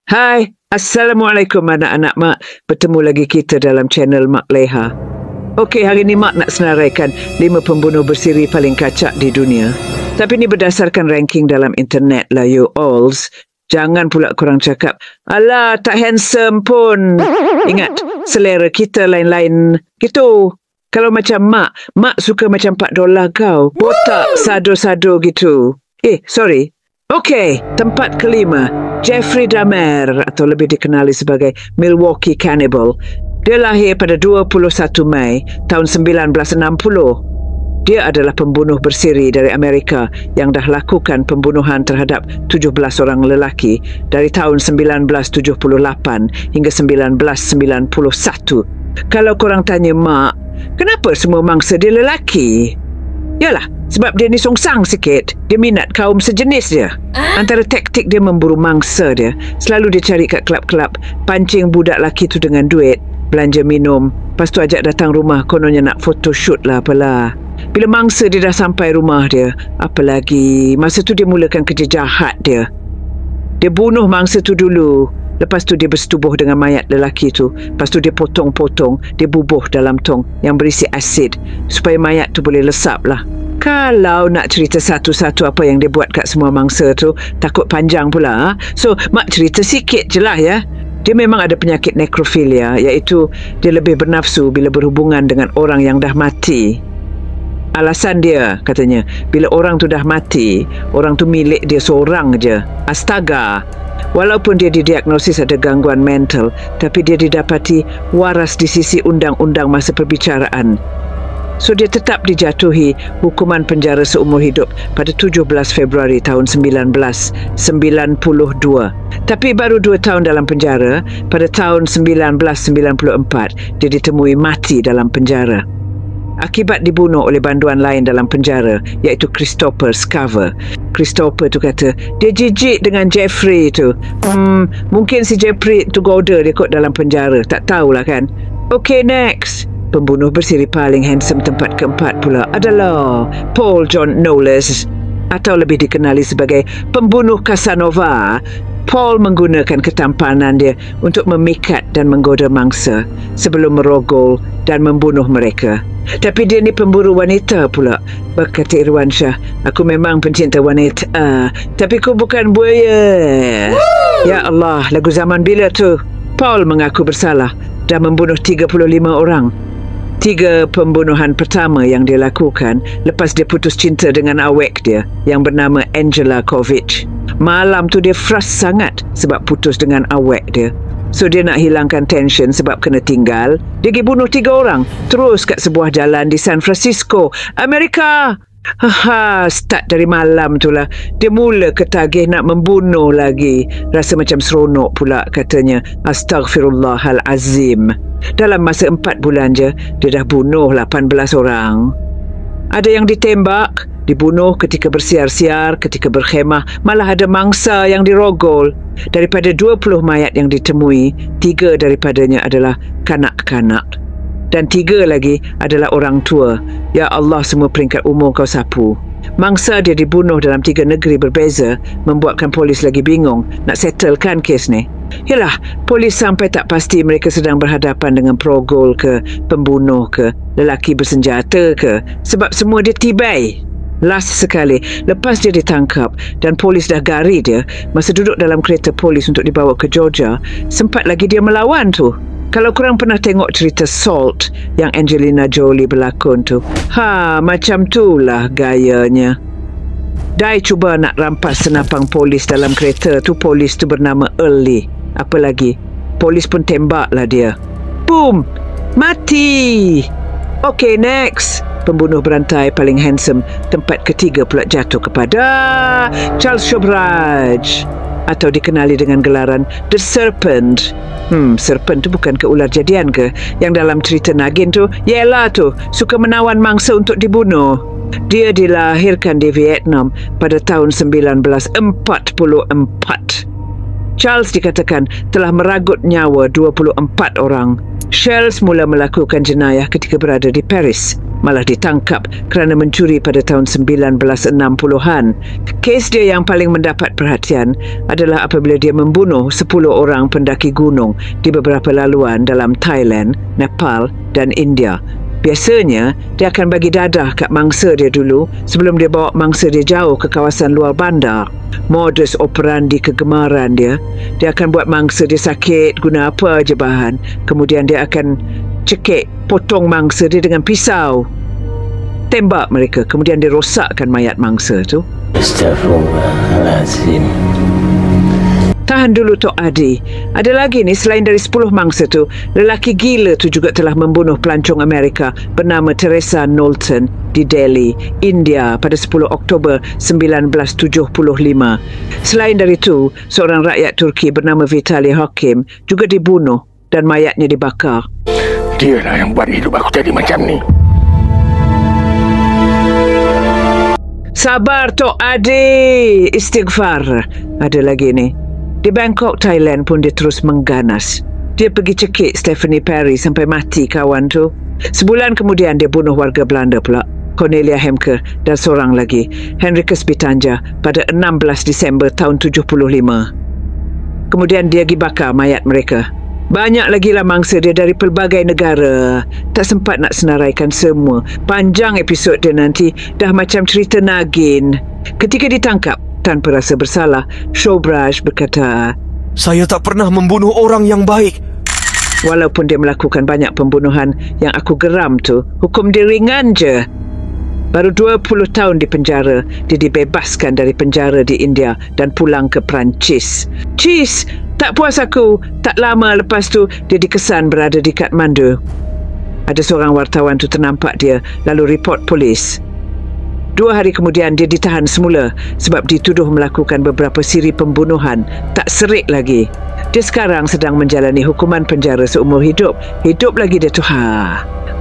Hai, Assalamualaikum anak-anak Mak. Bertemu lagi kita dalam channel Mak Leha. Okey, hari ni Mak nak senaraikan 5 pembunuh bersiri paling kacak di dunia. Tapi ni berdasarkan ranking dalam internet lah, you alls. Jangan pula korang cakap, alah tak handsome pun. Ingat, selera kita lain-lain gitu. Kalau macam Mak suka macam $4 kau. Botak, sado-sado gitu. Sorry. Okey, tempat kelima. Jeffrey Dahmer atau lebih dikenali sebagai Milwaukee Cannibal. Dia lahir pada 21 Mei tahun 1960. Dia adalah pembunuh bersiri dari Amerika yang dah lakukan pembunuhan terhadap 17 orang lelaki dari tahun 1978 hingga 1991. Kalau korang tanya Mak, kenapa semua mangsa dia lelaki? Yalah, sebab dia ni songsang sikit. Dia minat kaum sejenis dia. Antara taktik dia memburu mangsa dia, selalu dia cari kat kelab-kelab, pancing budak lelaki tu dengan duit, belanja minum, lepas tu ajak datang rumah, kononnya nak photoshoot lah apalah. Bila mangsa dia dah sampai rumah dia, apalagi, masa tu dia mulakan kerja jahat dia. Dia bunuh mangsa tu dulu, lepas tu dia bersetubuh dengan mayat lelaki tu. Lepas tu dia potong-potong, dia bubuh dalam tong yang berisi asid supaya mayat tu boleh lesap lah. Kalau nak cerita satu-satu apa yang dia buat kat semua mangsa tu, takut panjang pula. So, Mak cerita sikit je lah ya. Dia memang ada penyakit nekrofilia, iaitu dia lebih bernafsu bila berhubungan dengan orang yang dah mati. Alasan dia, katanya, bila orang tu dah mati, orang tu milik dia seorang je. Astaga! Walaupun dia didiagnosis ada gangguan mental, tapi dia didapati waras di sisi undang-undang masa perbicaraan. So dia tetap dijatuhi hukuman penjara seumur hidup pada 17 Februari tahun 1992. Tapi baru 2 tahun dalam penjara, pada tahun 1994 dia ditemui mati dalam penjara. Akibat dibunuh oleh banduan lain dalam penjara, iaitu Christopher Scarver. Christopher tu kata, dia jijik dengan Jeffrey tu. Mungkin si Jeffrey tu goda dia kot dalam penjara. Tak tahulah kan. Okay, next. Pembunuh bersiri paling handsome tempat keempat pula adalah Paul John Knowles, atau lebih dikenali sebagai pembunuh Casanova. Paul menggunakan ketampanan dia untuk memikat dan menggoda mangsa sebelum merogol dan membunuh mereka. Tapi dia ni pemburu wanita pula. Berkata Irwansyah, aku memang pencinta wanita, tapi aku bukan buaya. Ya Allah, lagu zaman bila tu? Paul mengaku bersalah dan membunuh 35 orang. 3 pembunuhan pertama yang dia lakukan lepas dia putus cinta dengan awek dia yang bernama Angela Kovic. Malam tu dia frust sangat sebab putus dengan awek dia. So dia nak hilangkan tension sebab kena tinggal. Dia pergi bunuh 3 orang terus kat sebuah jalan di San Francisco, Amerika. Start dari malam tu lah dia mula ketagih nak membunuh lagi. Rasa macam seronok pula katanya. Astaghfirullahalazim. Dalam masa 4 bulan je dia dah bunuh 18 orang. Ada yang ditembak, dibunuh ketika bersiar-siar, ketika berkhemah. Malah ada mangsa yang dirogol. Daripada 20 mayat yang ditemui, 3 daripadanya adalah kanak-kanak dan 3 lagi adalah orang tua. Ya Allah, semua peringkat umur kau sapu. Mangsa dia dibunuh dalam 3 negeri berbeza, membuatkan polis lagi bingung nak settlekan kes ni. Yalah, polis sampai tak pasti mereka sedang berhadapan dengan progol ke, pembunuh ke, lelaki bersenjata ke, sebab semua dia tibai. Last sekali, lepas dia ditangkap dan polis dah gari dia, masa duduk dalam kereta polis untuk dibawa ke Georgia, sempat lagi dia melawan tu. Kalau korang pernah tengok cerita Salt yang Angelina Jolie berlakon tu, macam tu lah gayanya. Dai cuba nak rampas senapang polis dalam kereta tu. Polis tu bernama Early. Apa lagi? Polis pun tembak lah dia. Boom! Mati! Okay, next. Pembunuh berantai paling handsome tempat ketiga pula jatuh kepada Charles Shobraj, atau dikenali dengan gelaran The Serpent. Serpent tu bukan ke ular jadian ke? Yang dalam cerita Nagin tu, yelah tu, suka menawan mangsa untuk dibunuh. Dia dilahirkan di Vietnam pada tahun 1944. Charles dikatakan telah meragut nyawa 24 orang. Charles mula melakukan jenayah ketika berada di Paris. malah ditangkap kerana mencuri pada tahun 1960-an. Kes dia yang paling mendapat perhatian adalah apabila dia membunuh 10 orang pendaki gunung di beberapa laluan dalam Thailand, Nepal dan India. Biasanya, dia akan bagi dadah kat mangsa dia dulu sebelum dia bawa mangsa dia jauh ke kawasan luar bandar. Modus operandi kegemaran dia akan buat mangsa dia sakit guna apa je bahan. Kemudian dia akan cekik, potong mangsa dia dengan pisau. Tembak mereka, kemudian dia rosakkan mayat mangsa tu. Astaghfirullahaladzim. Tahan dulu Tok Adi. Ada lagi ni, selain dari 10 mangsa tu, lelaki gila tu juga telah membunuh pelancong Amerika bernama Teresa Knowlton di Delhi, India pada 10 Oktober 1975. Selain dari itu, seorang rakyat Turki bernama Vitali Hakim juga dibunuh dan mayatnya dibakar. Dialah yang buat hidup aku jadi macam ni. Sabar Tok Adi, istighfar. Ada lagi ni. Di Bangkok, Thailand pun dia terus mengganas. Dia pergi cekik Stephanie Perry sampai mati kawan tu. Sebulan kemudian dia bunuh warga Belanda pula, Cornelia Hemke dan seorang lagi, Henricus Bitanja pada 16 Disember tahun 75. Kemudian dia pergi bakar mayat mereka. Banyak lagi lah mangsa dia dari pelbagai negara. Tak sempat nak senaraikan semua. Panjang episod dia nanti, dah macam cerita Nagin. Ketika ditangkap tanpa rasa bersalah, Shobraj berkata, "Saya tak pernah membunuh orang yang baik." Walaupun dia melakukan banyak pembunuhan yang aku geram tu, hukum dia ringan je. Baru 20 tahun di penjara, dia dibebaskan dari penjara di India dan pulang ke Perancis. Cheese, tak puas aku. Tak lama lepas tu, dia dikesan berada di Kathmandu. Ada seorang wartawan tu ternampak dia, lalu report polis. 2 hari kemudian dia ditahan semula sebab dituduh melakukan beberapa siri pembunuhan. Tak serik lagi. Dia sekarang sedang menjalani hukuman penjara seumur hidup. Hidup lagi dia tu.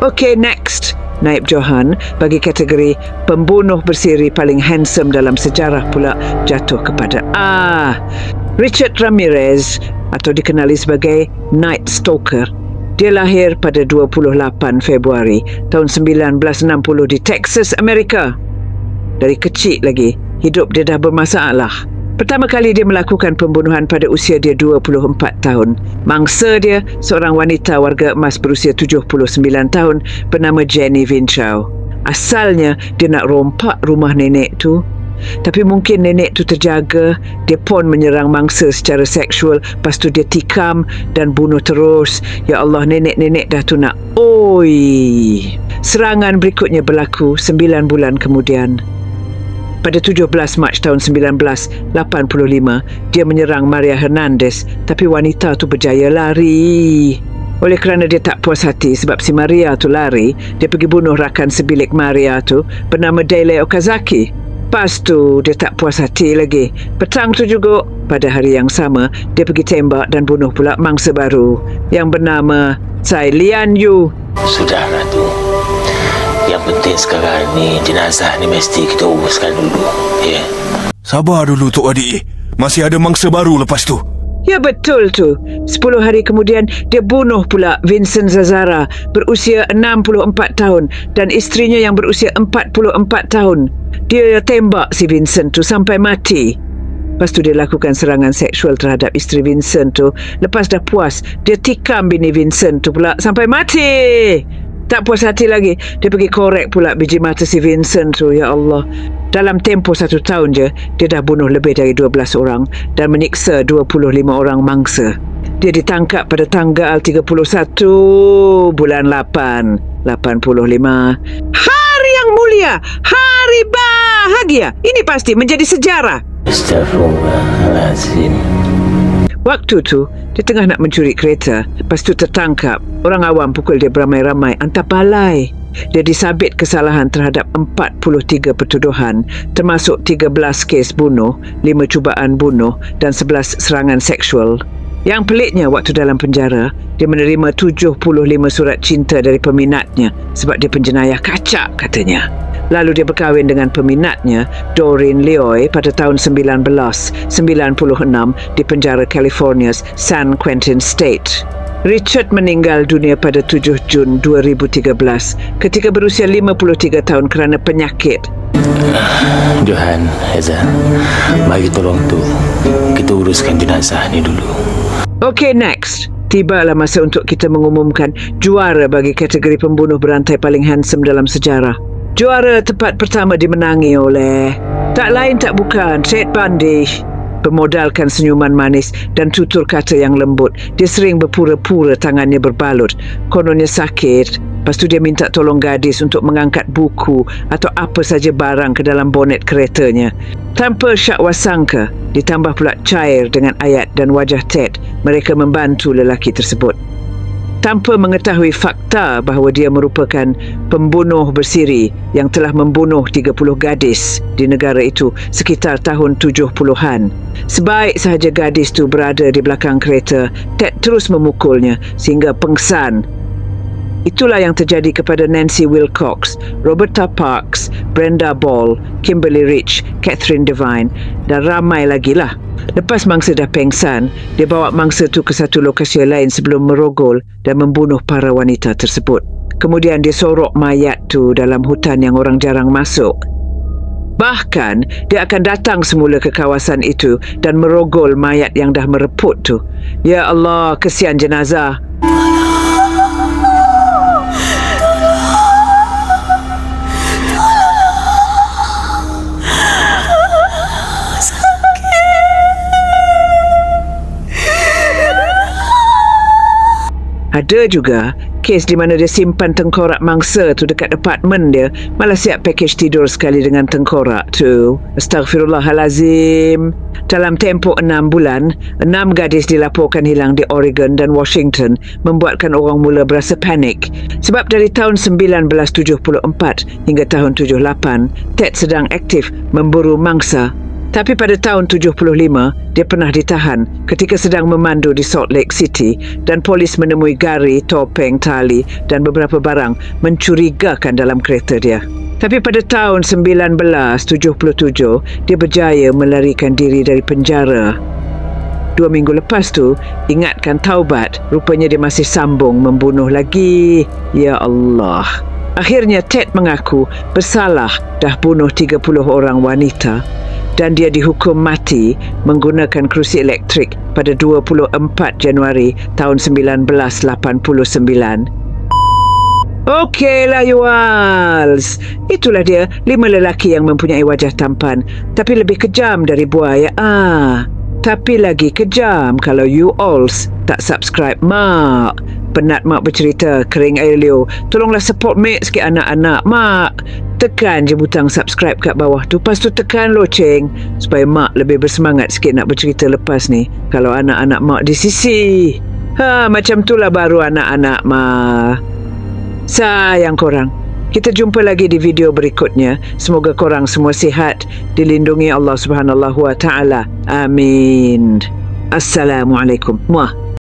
Okay, next. Naib Johan bagi kategori pembunuh bersiri paling handsome dalam sejarah pula jatuh kepada Richard Ramirez, atau dikenali sebagai Night Stalker. Dia lahir pada 28 Februari tahun 1960 di Texas, Amerika. Dari kecil lagi, hidup dia dah bermasalah. Pertama kali dia melakukan pembunuhan pada usia dia 24 tahun. Mangsa dia, seorang wanita warga emas berusia 79 tahun bernama Jenny Vinchau. Asalnya, dia nak rompak rumah nenek tu. Tapi mungkin nenek tu terjaga, dia pun menyerang mangsa secara seksual, lepas tu dia tikam dan bunuh terus. Ya Allah, nenek-nenek dah tu nak Serangan berikutnya berlaku 9 bulan kemudian. Pada 17 Mac tahun 1985, dia menyerang Maria Hernandez, tapi wanita tu berjaya lari. Oleh kerana dia tak puas hati sebab si Maria tu lari, dia pergi bunuh rakan sebilik Maria tu bernama Dele Okazaki. Lepas tu, dia tak puas hati lagi. Petang tu juga, pada hari yang sama, dia pergi tembak dan bunuh pula mangsa baru yang bernama Tsai Lian Yu. Sudahlah tu. Yang penting sekarang ni, jenazah ni mesti kita uruskan dulu. Ya. Sabar dulu Tok Adi. Masih ada mangsa baru lepas tu. Ya betul tu. 10 hari kemudian, dia bunuh pula Vincent Zazara berusia 64 tahun dan isterinya yang berusia 44 tahun. Dia tembak si Vincent tu sampai mati. Lepas tu dia lakukan serangan seksual terhadap isteri Vincent tu. Lepas dah puas, dia tikam bini Vincent tu pula sampai mati. Tak puas hati lagi, dia pergi korek pula biji mata si Vincent tu. Ya Allah. Dalam tempoh 1 tahun je, dia dah bunuh lebih dari 12 orang dan menyiksa 25 orang mangsa. Dia ditangkap pada tanggal 31 bulan 8, 85. Hari yang mulia, hari bahagia. Ini pasti menjadi sejarah. Astaghfirullahaladzim. Waktu tu, dia tengah nak mencuri kereta. Lepas tu tertangkap. Orang awam pukul dia beramai-ramai. Hantar balai. Dia disabit kesalahan terhadap 43 pertuduhan, termasuk 13 kes bunuh, 5 cubaan bunuh dan 11 serangan seksual. Yang peliknya, waktu dalam penjara, dia menerima 75 surat cinta dari peminatnya sebab dia penjenayah kacak, katanya. Lalu dia berkahwin dengan peminatnya, Doreen Leoy, pada tahun 1996 di penjara California's San Quentin State. Richard meninggal dunia pada 7 Jun 2013 ketika berusia 53 tahun kerana penyakit. Johan, Eza, mari tolong tu kita uruskan jenazah ni dulu. Okay, next. Tibalah masa untuk kita mengumumkan juara bagi kategori pembunuh berantai paling handsome dalam sejarah. Juara tepat pertama dimenangi oleh tak lain tak bukan Ted Bundy. Bermodalkan senyuman manis dan tutur kata yang lembut, dia sering berpura-pura tangannya berbalut. Kononnya sakit, lepas tu dia minta tolong gadis untuk mengangkat buku atau apa saja barang ke dalam bonet keretanya. Tanpa syak wasangka, ditambah pula cair dengan ayat dan wajah Ted, mereka membantu lelaki tersebut. Tanpa mengetahui fakta bahawa dia merupakan pembunuh bersiri yang telah membunuh 30 gadis di negara itu sekitar tahun 70-an. Sebaik sahaja gadis itu berada di belakang kereta, Ted terus memukulnya sehingga pengsan. Itulah yang terjadi kepada Nancy Wilcox, Roberta Parks, Brenda Ball, Kimberly Rich, Catherine Devine dan ramai lagi lah. Lepas mangsa dah pengsan, dia bawa mangsa tu ke satu lokasi lain sebelum merogol dan membunuh para wanita tersebut. Kemudian dia sorok mayat tu dalam hutan yang orang jarang masuk. Bahkan, dia akan datang semula ke kawasan itu dan merogol mayat yang dah mereput tu. Ya Allah, kesian jenazah. Ada juga kes di mana dia simpan tengkorak mangsa tu dekat apartmen dia, malah siap package tidur sekali dengan tengkorak tu. Astaghfirullahalazim. Dalam tempoh 6 bulan, 6 gadis dilaporkan hilang di Oregon dan Washington, membuatkan orang mula berasa panik. Sebab dari tahun 1974 hingga tahun 78, Ted sedang aktif memburu mangsa. Tapi pada tahun 75, dia pernah ditahan ketika sedang memandu di Salt Lake City dan polis menemui gari, topeng, tali dan beberapa barang mencurigakan dalam kereta dia. Tapi pada tahun 1977, dia berjaya melarikan diri dari penjara. 2 minggu lepas tu, ingatkan taubat, rupanya dia masih sambung membunuh lagi. Ya Allah. Akhirnya Ted mengaku bersalah dah bunuh 30 orang wanita. Dan dia dihukum mati menggunakan kerusi elektrik pada 24 Januari tahun 1989. Okeylah you alls. Itulah dia 5 lelaki yang mempunyai wajah tampan tapi lebih kejam dari buaya. Tapi lagi kejam kalau you alls tak subscribe Mak. Penat Mak bercerita, kering air liu. Tolonglah support Mak sikit anak-anak Mak. Tekan je butang subscribe kat bawah tu. Lepas tu tekan loceng supaya Mak lebih bersemangat sikit nak bercerita lepas ni kalau anak-anak Mak di sisi. Macam tu lah baru anak-anak Mak. Sayang korang. Kita jumpa lagi di video berikutnya. Semoga korang semua sihat, dilindungi Allah Subhanahu wa Ta'ala. Amin. Assalamualaikum. Muah.